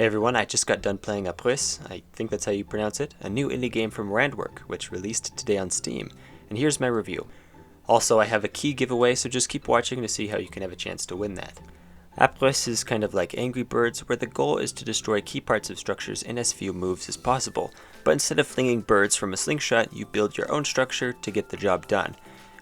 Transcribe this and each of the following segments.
Hey everyone, I just got done playing Abriss, I think that's how you pronounce it, a new indie game from Randwork, which released today on Steam, and here's my review. Also, I have a key giveaway, so just keep watching to see how you can have a chance to win that. Abriss is kind of like Angry Birds, where the goal is to destroy key parts of structures in as few moves as possible, but instead of flinging birds from a slingshot, you build your own structure to get the job done.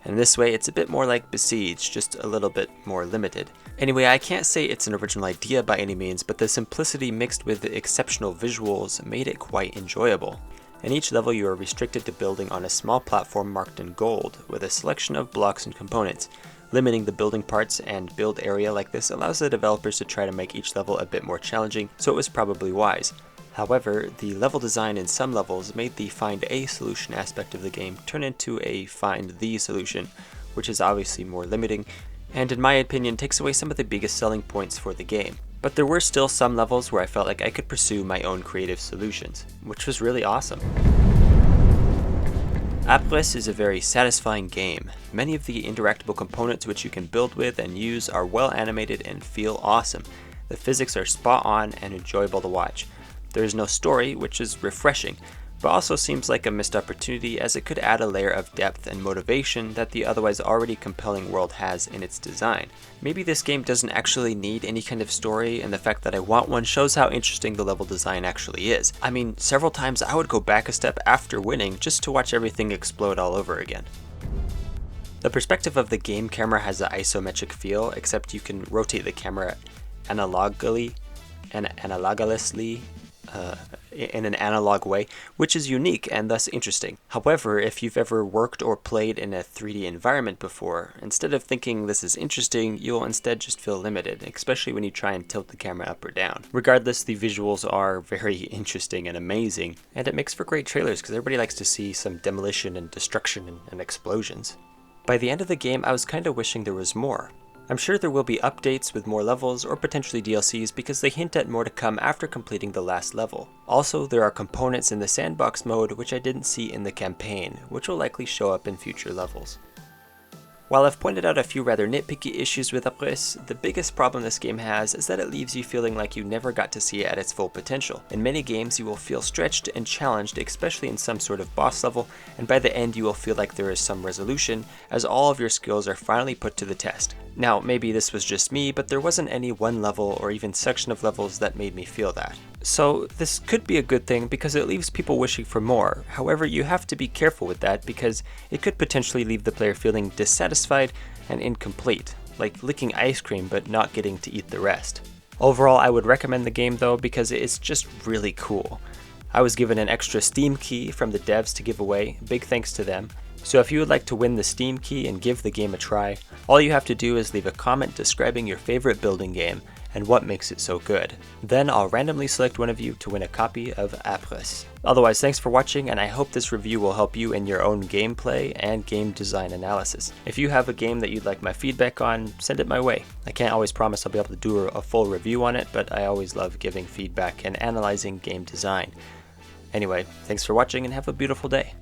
And this way, it's a bit more like Besiege, just a little bit more limited. Anyway, I can't say it's an original idea by any means, but the simplicity mixed with the exceptional visuals made it quite enjoyable. In each level, you are restricted to building on a small platform marked in gold, with a selection of blocks and components. Limiting the building parts and build area like this allows the developers to try to make each level a bit more challenging, so it was probably wise. However, the level design in some levels made the find a solution aspect of the game turn into a find the solution, which is obviously more limiting, and in my opinion takes away some of the biggest selling points for the game. But there were still some levels where I felt like I could pursue my own creative solutions, which was really awesome. Abriss is a very satisfying game. Many of the interactable components which you can build with and use are well animated and feel awesome. The physics are spot on and enjoyable to watch. There is no story, which is refreshing, but also seems like a missed opportunity as it could add a layer of depth and motivation that the otherwise already compelling world has in its design. Maybe this game doesn't actually need any kind of story, and the fact that I want one shows how interesting the level design actually is. I mean, several times I would go back a step after winning just to watch everything explode all over again. The perspective of the game camera has an isometric feel, except you can rotate the camera analogously in an analog way, which is unique and thus interesting. However, if you've ever worked or played in a 3D environment before, instead of thinking this is interesting, you'll instead just feel limited, especially when you try and tilt the camera up or down. Regardless, the visuals are very interesting and amazing, and it makes for great trailers because everybody likes to see some demolition and destruction and explosions. By the end of the game, I was kind of wishing there was more. I'm sure there will be updates with more levels or potentially DLCs because they hint at more to come after completing the last level. Also, there are components in the sandbox mode which I didn't see in the campaign, which will likely show up in future levels. While I've pointed out a few rather nitpicky issues with Abriss, the biggest problem this game has is that it leaves you feeling like you never got to see it at its full potential. In many games you will feel stretched and challenged, especially in some sort of boss level, and by the end you will feel like there is some resolution, as all of your skills are finally put to the test. Now, maybe this was just me, but there wasn't any one level or even section of levels that made me feel that. So this could be a good thing because it leaves people wishing for more. However, you have to be careful with that because it could potentially leave the player feeling dissatisfied and incomplete, like licking ice cream but not getting to eat the rest. Overall, I would recommend the game though because it's just really cool. I was given an extra Steam key from the devs to give away, big thanks to them. So if you would like to win the Steam key and give the game a try, all you have to do is leave a comment describing your favorite building game and what makes it so good. Then I'll randomly select one of you to win a copy of Abriss. Otherwise, thanks for watching, and I hope this review will help you in your own gameplay and game design analysis. If you have a game that you'd like my feedback on, send it my way. I can't always promise I'll be able to do a full review on it, but I always love giving feedback and analyzing game design. Anyway, thanks for watching and have a beautiful day.